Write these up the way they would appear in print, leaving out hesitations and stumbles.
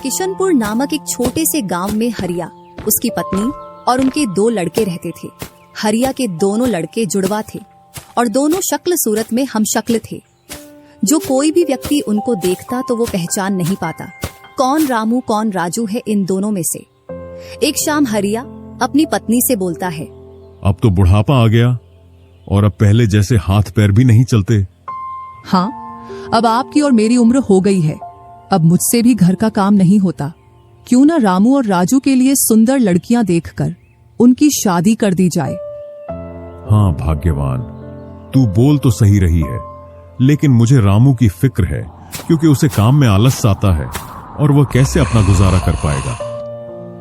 किशनपुर नामक एक छोटे से गांव में हरिया, उसकी पत्नी और उनके 2 लड़के रहते थे। हरिया के दोनों लड़के जुड़वा थे और दोनों शक्ल सूरत में हमशक्ल थे। जो कोई भी व्यक्ति उनको देखता तो वो पहचान नहीं पाता कौन रामू कौन राजू है इन दोनों में से। एक शाम हरिया अपनी पत्नी से बोलता है, अब तो बुढ़ापा आ गया और अब पहले जैसे हाथ पैर भी नहीं चलते। हाँ, अब आपकी और मेरी उम्र हो गई है, अब मुझसे भी घर का काम नहीं होता। क्यों ना रामू और राजू के लिए सुंदर लड़कियां देखकर उनकी शादी कर दी जाए। हाँ भाग्यवान, तू बोल तो सही रही है, लेकिन मुझे रामू की फिक्र है क्योंकि उसे काम में आलस आता है और वह कैसे अपना गुजारा कर पाएगा।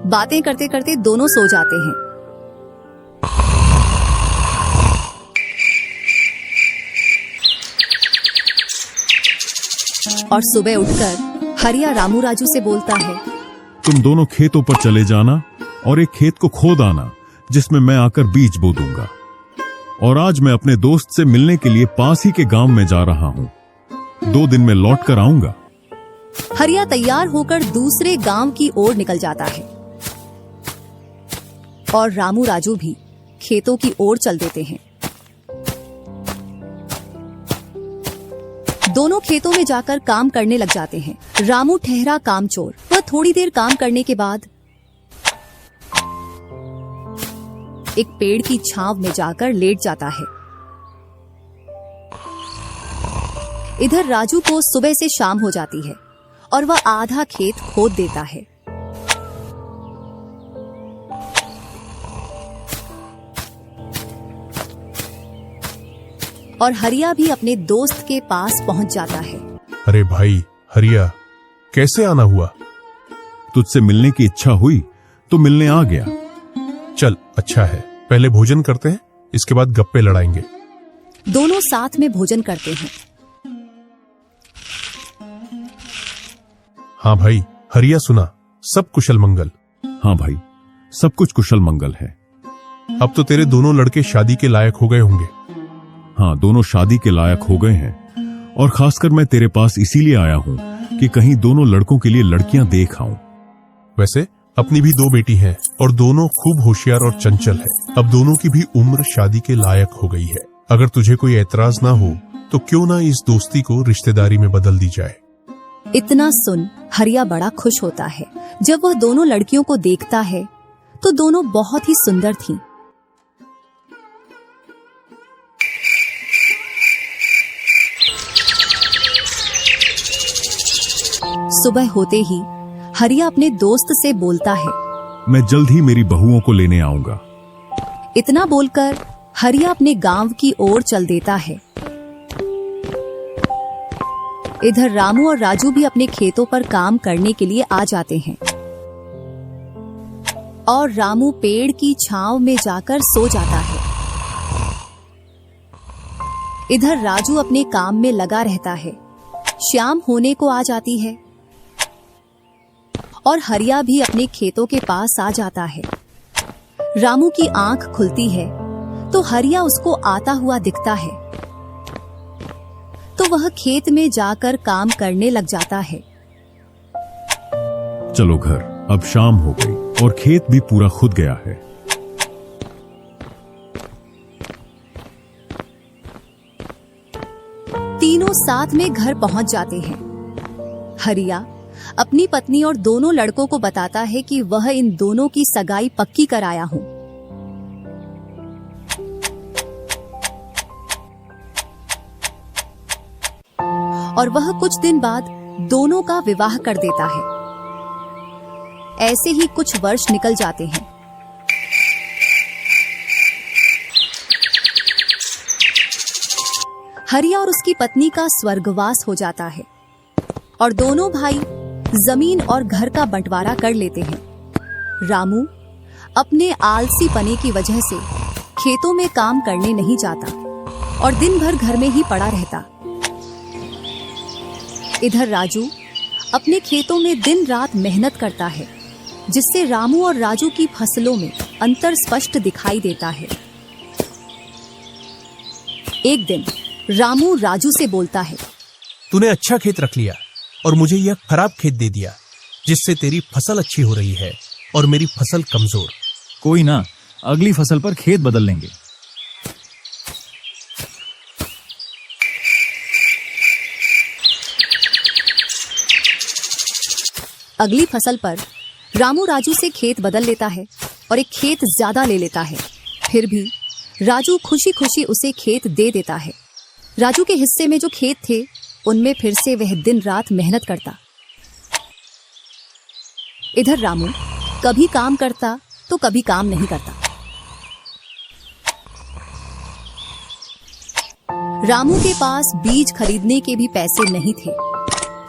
बातें करते करते दोनों सो जाते हैं। और सुबह उठकर हरिया रामू राजू से बोलता है, तुम दोनों खेतों पर चले जाना और एक खेत को खोद आना जिसमें मैं आकर बीज बो दूंगा। और आज मैं अपने दोस्त से मिलने के लिए पास ही के गांव में जा रहा हूं, 2 दिन में लौट कर आऊंगा। हरिया तैयार होकर दूसरे गांव की ओर निकल जाता है और रामू राजू भी खेतों की ओर चल देते हैं। दोनों खेतों में जाकर काम करने लग जाते हैं। रामू ठहरा कामचोर, वह थोड़ी देर काम करने के बाद एक पेड़ की छांव में जाकर लेट जाता है। इधर राजू को सुबह से शाम हो जाती है और वह आधा खेत खोद देता है। और हरिया भी अपने दोस्त के पास पहुंच जाता है। अरे भाई हरिया, कैसे आना हुआ? तुझसे मिलने की इच्छा हुई तो मिलने आ गया। चल अच्छा है, पहले भोजन करते हैं, इसके बाद गप्पे लड़ाएंगे। दोनों साथ में भोजन करते हैं। हाँ भाई हरिया, सुना सब कुशल मंगल? हाँ भाई, सब कुछ कुशल मंगल है। अब तो तेरे दोनों लड़के शादी के लायक हो गए होंगे। हाँ, दोनों शादी के लायक हो गए हैं और खासकर मैं तेरे पास इसीलिए आया हूँ कि कहीं दोनों लड़कों के लिए लड़कियां देख आऊं। वैसे अपनी भी 2 बेटी हैं और दोनों खूब होशियार और चंचल है। अब दोनों की भी उम्र शादी के लायक हो गई है। अगर तुझे कोई एतराज ना हो तो क्यों ना इस दोस्ती को रिश्तेदारी में बदल दी जाए। इतना सुन हरिया बड़ा खुश होता है। जब वह दोनों लड़कियों को देखता है तो दोनों बहुत ही सुंदर थीं। सुबह होते ही हरिया अपने दोस्त से बोलता है, मैं जल्द ही मेरी बहुओं को लेने आऊंगा। इतना बोलकर हरिया अपने गांव की ओर चल देता है। इधर रामू और राजू भी अपने खेतों पर काम करने के लिए आ जाते हैं और रामू पेड़ की छांव में जाकर सो जाता है। इधर राजू अपने काम में लगा रहता है। शाम होने को आ जाती है और हरिया भी अपने खेतों के पास आ जाता है। रामू की आंख खुलती है तो हरिया उसको आता हुआ दिखता है, तो वह खेत में जाकर काम करने लग जाता है। चलो घर, अब शाम हो गई और खेत भी पूरा खुद गया है। तीनों साथ में घर पहुंच जाते हैं। हरिया अपनी पत्नी और दोनों लड़कों को बताता है कि वह इन दोनों की सगाई पक्की कराया हूं। और वह कुछ दिन बाद दोनों का विवाह कर देता है। ऐसे ही कुछ वर्ष निकल जाते हैं। हरिया और उसकी पत्नी का स्वर्गवास हो जाता है और दोनों भाई जमीन और घर का बंटवारा कर लेते हैं। रामू अपने आलसी पने की वजह से खेतों में काम करने नहीं जाता और दिन भर घर में ही पड़ा रहता। इधर राजू अपने खेतों में दिन रात मेहनत करता है, जिससे रामू और राजू की फसलों में अंतर स्पष्ट दिखाई देता है। एक दिन रामू राजू से बोलता है, तूने अच्छा खेत रख लिया और मुझे यह खराब खेत दे दिया। जिससे तेरी फसल अच्छी हो रही है और मेरी फसल कमजोर। कोई ना, अगली फसल पर खेत बदल लेंगे। अगली फसल पर रामू राजू से खेत बदल लेता है और एक खेत ज्यादा ले लेता है। फिर भी राजू खुशी खुशी उसे खेत दे देता है। राजू के हिस्से में जो खेत थे उनमें फिर से वह दिन रात मेहनत करता। इधर रामू कभी काम करता तो कभी काम नहीं करता। रामू के पास बीज खरीदने के भी पैसे नहीं थे,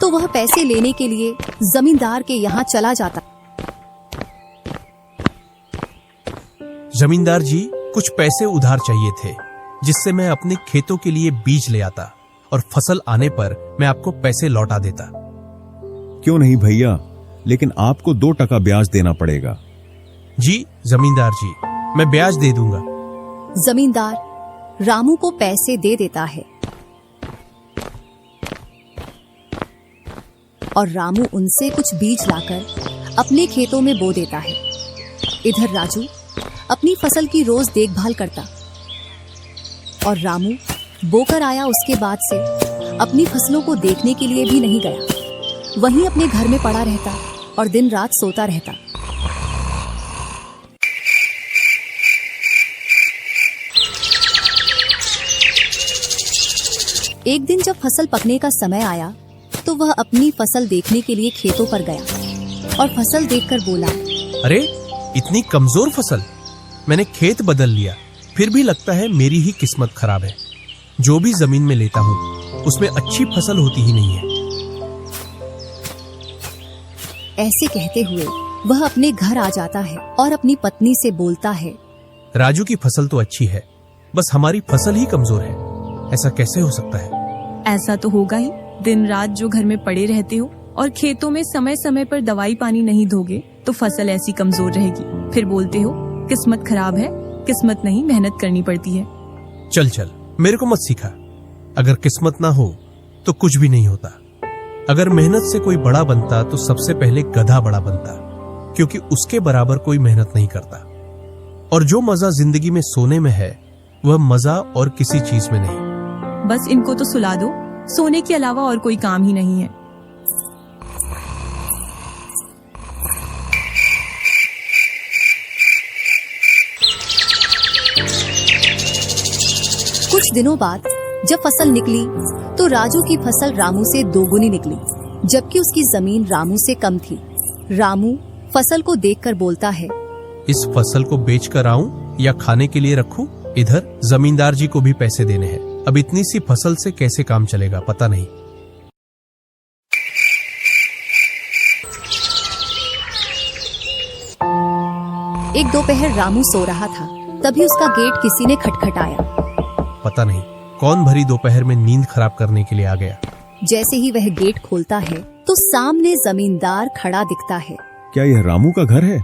तो वह पैसे लेने के लिए जमींदार के यहाँ चला जाता। जमींदार जी, कुछ पैसे उधार चाहिए थे, जिससे मैं अपने खेतों के लिए बीज ले आता और फसल आने पर मैं आपको पैसे लौटा देता। क्यों नहीं भैया, लेकिन आपको 2% ब्याज देना पड़ेगा। जी जमींदार जी, मैं ब्याज दे दूंगा। जमींदार रामू को पैसे दे देता है और रामू उनसे कुछ बीज लाकर अपने खेतों में बो देता है। इधर राजू अपनी फसल की रोज देखभाल करता और रामू बोकर आया उसके बाद से अपनी फसलों को देखने के लिए भी नहीं गया। वहीं अपने घर में पड़ा रहता और दिन रात सोता रहता। एक दिन जब फसल पकने का समय आया तो वह अपनी फसल देखने के लिए खेतों पर गया और फसल देखकर बोला, अरे इतनी कमजोर फसल! मैंने खेत बदल लिया, फिर भी लगता है मेरी ही किस्मत खराब है। जो भी जमीन में लेता हूँ उसमें अच्छी फसल होती ही नहीं है। ऐसे कहते हुए वह अपने घर आ जाता है और अपनी पत्नी से बोलता है, राजू की फसल तो अच्छी है, बस हमारी फसल ही कमजोर है। ऐसा कैसे हो सकता है? ऐसा तो होगा ही। दिन रात जो घर में पड़े रहते हो और खेतों में समय समय पर दवाई पानी नहीं दोगे तो फसल ऐसी कमजोर रहेगी। फिर बोलते हो किस्मत खराब है। किस्मत नहीं, मेहनत करनी पड़ती है। चल चल, मेरे को मत सिखा। अगर किस्मत ना हो तो कुछ भी नहीं होता। अगर मेहनत से कोई बड़ा बनता तो सबसे पहले गधा बड़ा बनता, क्योंकि उसके बराबर कोई मेहनत नहीं करता। और जो मजा जिंदगी में सोने में है वह मजा और किसी चीज में नहीं। बस इनको तो सुला दो, सोने के अलावा और कोई काम ही नहीं है। कुछ दिनों बाद जब फसल निकली तो राजू की फसल रामू से 2 गुनी निकली, जबकि उसकी जमीन रामू से कम थी। रामू फसल को देखकर बोलता है, इस फसल को बेच कर आऊं या खाने के लिए रखूं? इधर जमींदार जी को भी पैसे देने हैं। अब इतनी सी फसल से कैसे काम चलेगा पता नहीं। एक दोपहर रामू सो रहा था, तभी उसका गेट किसी ने खटखटाया। पता नहीं कौन भरी दोपहर में नींद खराब करने के लिए आ गया। जैसे ही वह गेट खोलता है तो सामने जमींदार खड़ा दिखता है। क्या यह रामू का घर है?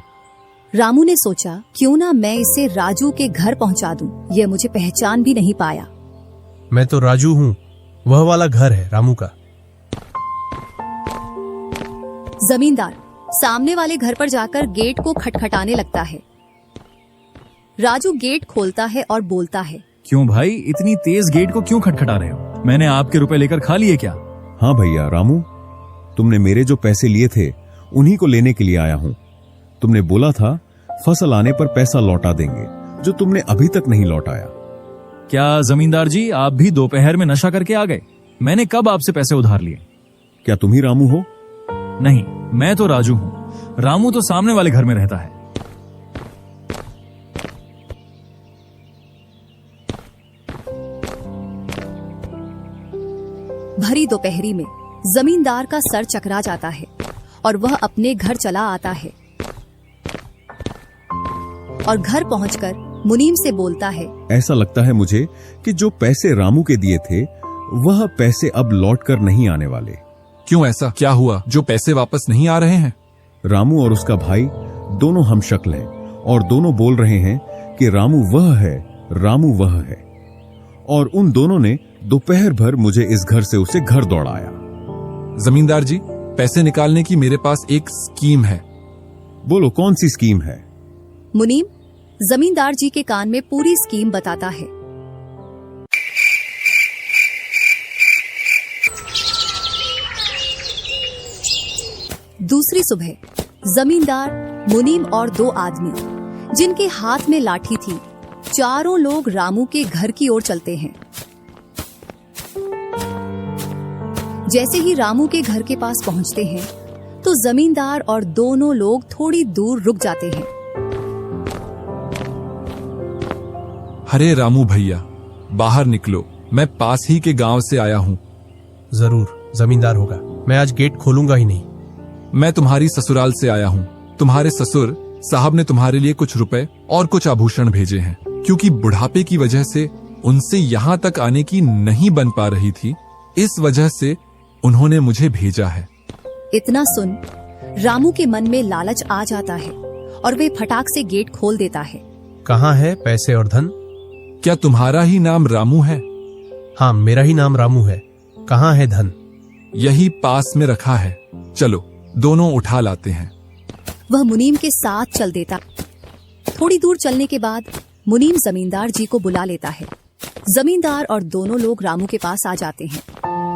रामू ने सोचा, क्यों ना मैं इसे राजू के घर पहुंचा दूं। यह मुझे पहचान भी नहीं पाया। मैं तो राजू हूँ, वह वाला घर है रामू का। जमींदार सामने वाले घर पर जाकर गेट को खटखटाने लगता है। राजू गेट खोलता है और बोलता है, क्यों भाई, इतनी तेज गेट को क्यों खटखटा रहे हो? मैंने आपके रुपए लेकर खा लिए क्या? हाँ भैया रामू, तुमने मेरे जो पैसे लिए थे उन्हीं को लेने के लिए आया हूँ। तुमने बोला था फसल आने पर पैसा लौटा देंगे, जो तुमने अभी तक नहीं लौटाया। क्या जमींदार जी, आप भी दोपहर में नशा करके आ गए? मैंने कब आपसे पैसे उधार लिए? क्या तुम ही रामू हो? नहीं, मैं तो राजू हूँ। रामू तो सामने वाले घर में रहता है। भरी दोपहरी में जमींदार का सर चकरा जाता है और वह अपने घर चला आता है और घर पहुंचकर मुनीम से बोलता है, ऐसा लगता है मुझे कि जो पैसे रामू के दिए थे वह पैसे अब लौटकर नहीं आने वाले। क्यों, ऐसा क्या हुआ जो पैसे वापस नहीं आ रहे हैं? रामू और उसका भाई दोनों हमशक्ल हैं और दोनों बोल रहे हैं कि रामू वह है, रामू वह है। और उन दोनों ने दोपहर भर मुझे इस घर से उसे घर दौड़ाया। जमींदार जी, पैसे निकालने की मेरे पास एक स्कीम है। बोलो कौन सी स्कीम है? मुनीम जमींदार जी के कान में पूरी स्कीम बताता है। दूसरी सुबह जमींदार, मुनीम और 2 आदमी जिनके हाथ में लाठी थी, चारों लोग रामू के घर की ओर चलते हैं। जैसे ही रामू के घर के पास पहुंचते हैं तो जमींदार और दोनों लोग थोड़ी दूर रुक जाते हैं। अरे रामू भैया, बाहर निकलो, मैं पास ही के गांव से आया हूँ। जरूर जमींदार होगा, मैं आज गेट खोलूंगा ही नहीं। मैं तुम्हारी ससुराल से आया हूँ। तुम्हारे ससुर साहब ने तुम्हारे लिए कुछ रुपए और कुछ आभूषण भेजे हैं, क्योंकि बुढ़ापे की वजह से उनसे यहाँ तक आने की नहीं बन पा रही थी, इस वजह से उन्होंने मुझे भेजा है। इतना सुन रामू के मन में लालच आ जाता है और वे फटाक से गेट खोल देता है। कहाँ है पैसे और धन? क्या तुम्हारा ही नाम रामू है? हाँ, मेरा ही नाम रामू है। कहाँ है धन? यही पास में रखा है, चलो दोनों उठा लाते हैं। वह मुनीम के साथ चल देता। थोड़ी दूर चलने के बाद मुनीम जमींदार जी को बुला लेता है। जमींदार और दोनों लोग रामू के पास आ जाते हैं।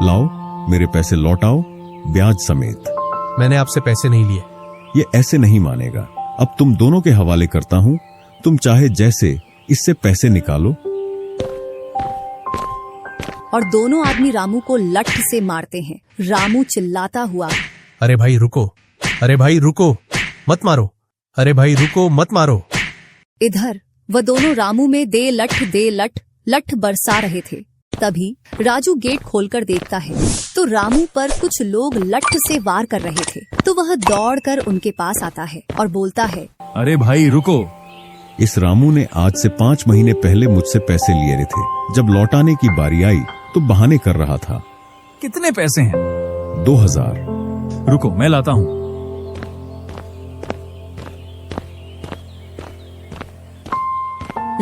लाओ मेरे पैसे लौटाओ, ब्याज समेत। मैंने आपसे पैसे नहीं लिए। ये ऐसे नहीं मानेगा। अब तुम दोनों के हवाले करता हूँ, तुम चाहे जैसे इससे पैसे निकालो। और दोनों आदमी रामू को लठ से मारते हैं। रामू चिल्लाता हुआ, अरे भाई रुको, अरे भाई रुको, मत मारो, अरे भाई रुको, मत मारो। इधर वह दोनों रामू में दे लठ लठ बरसा रहे थे। तभी राजू गेट खोलकर देखता है तो रामू पर कुछ लोग लठ से वार कर रहे थे। तो वह दौड़कर उनके पास आता है और बोलता है, अरे भाई रुको। इस रामू ने आज से 5 महीने पहले मुझसे पैसे लिए थे। जब लौटाने की बारी आई तो बहाने कर रहा था। कितने पैसे हैं? 2000। रुको मैं लाता हूँ।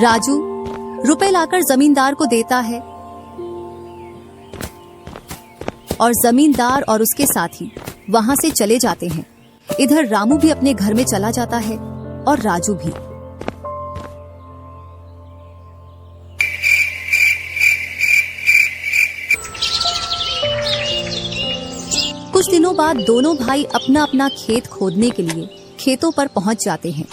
राजू रुपए लाकर जमींदार को देता है और जमींदार और उसके साथी वहां से चले जाते हैं। इधर रामू भी अपने घर में चला जाता है और राजू भी। कुछ दिनों बाद दोनों भाई अपना अपना खेत खोदने के लिए खेतों पर पहुंच जाते हैं।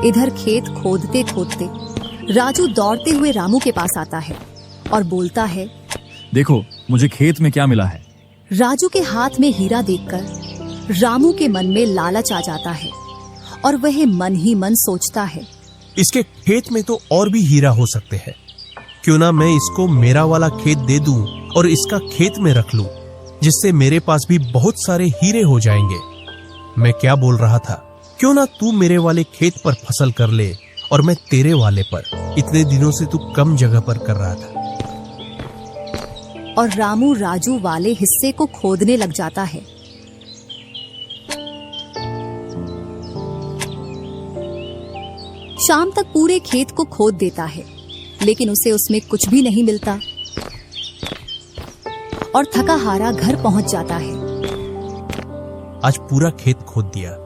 इधर खेत खोदते खोदते राजू दौड़ते हुए रामू के पास आता है और बोलता है, देखो मुझे खेत में क्या मिला है। राजू के हाथ में हीरा देखकर रामू के मन में लालच आ जाता है और वह मन ही मन सोचता है, इसके खेत में तो और भी हीरा हो सकते हैं। क्यों ना मैं इसको मेरा वाला खेत दे दूं और इसका खेत में रख लूं, जिससे मेरे पास भी बहुत सारे हीरे हो जाएंगे। मैं क्या बोल रहा था, क्यों ना तू मेरे वाले खेत पर फसल कर ले और मैं तेरे वाले पर। इतने दिनों से तू कम जगह पर कर रहा था। और रामू राजू वाले हिस्से को खोदने लग जाता है। शाम तक पूरे खेत को खोद देता है, लेकिन उसे उसमें कुछ भी नहीं मिलता और थका हारा घर पहुंच जाता है। आज पूरा खेत खोद दिया,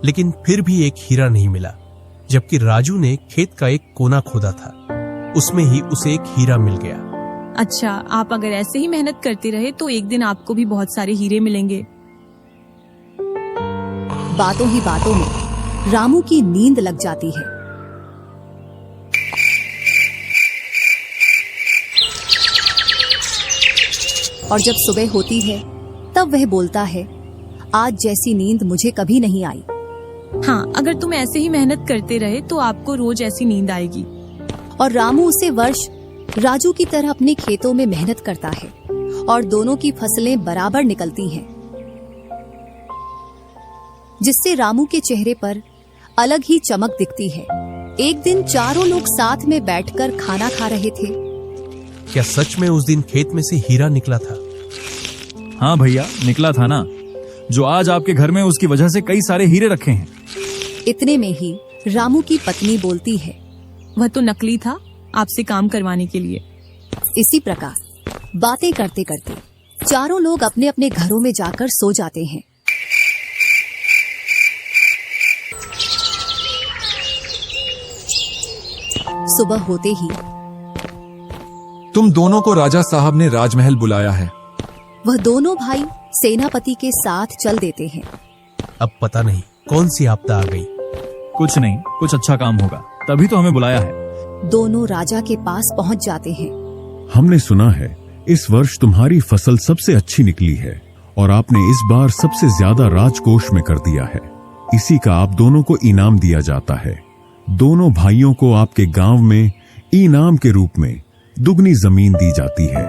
लेकिन फिर भी एक हीरा नहीं मिला, जबकि राजू ने खेत का एक कोना खोदा था, उसमें ही उसे एक हीरा मिल गया। अच्छा, आप अगर ऐसे ही मेहनत करते रहे तो एक दिन आपको भी बहुत सारे हीरे मिलेंगे। बातों ही बातों में रामू की नींद लग जाती है। और जब सुबह होती है तब वह बोलता है, आज जैसी नींद मुझे कभी नहीं आई। हाँ, अगर तुम ऐसे ही मेहनत करते रहे तो आपको रोज ऐसी नींद आएगी। और रामू उसे वर्ष राजू की तरह अपने खेतों में मेहनत करता है और दोनों की फसलें बराबर निकलती हैं, जिससे रामू के चेहरे पर अलग ही चमक दिखती है। एक दिन चारों लोग साथ में बैठकर खाना खा रहे थे। क्या सच में उस दिन खेत में से हीरा निकला था? हाँ भैया, निकला था ना। जो आज आपके घर में उसकी वजह से कई सारे हीरे रखे हैं। इतने में ही रामू की पत्नी बोलती है, वह तो नकली था, आपसे काम करवाने के लिए। इसी प्रकार बातें करते करते चारों लोग अपने अपने घरों में जाकर सो जाते हैं। सुबह होते ही तुम दोनों को राजा साहब ने राजमहल बुलाया है। वह दोनों भाई सेनापति के साथ चल देते हैं। अब पता नहीं कौन सी आपदा आ गई। कुछ नहीं, कुछ अच्छा काम होगा, तभी तो हमें बुलाया है। दोनों राजा के पास पहुंच जाते हैं। हमने सुना है इस वर्ष तुम्हारी फसल सबसे अच्छी निकली है और आपने इस बार सबसे ज्यादा राजकोष में कर दिया है। इसी का आप दोनों को इनाम दिया जाता है। दोनों भाइयों को आपके गांव में इनाम के रूप में दुगनी जमीन दी जाती है।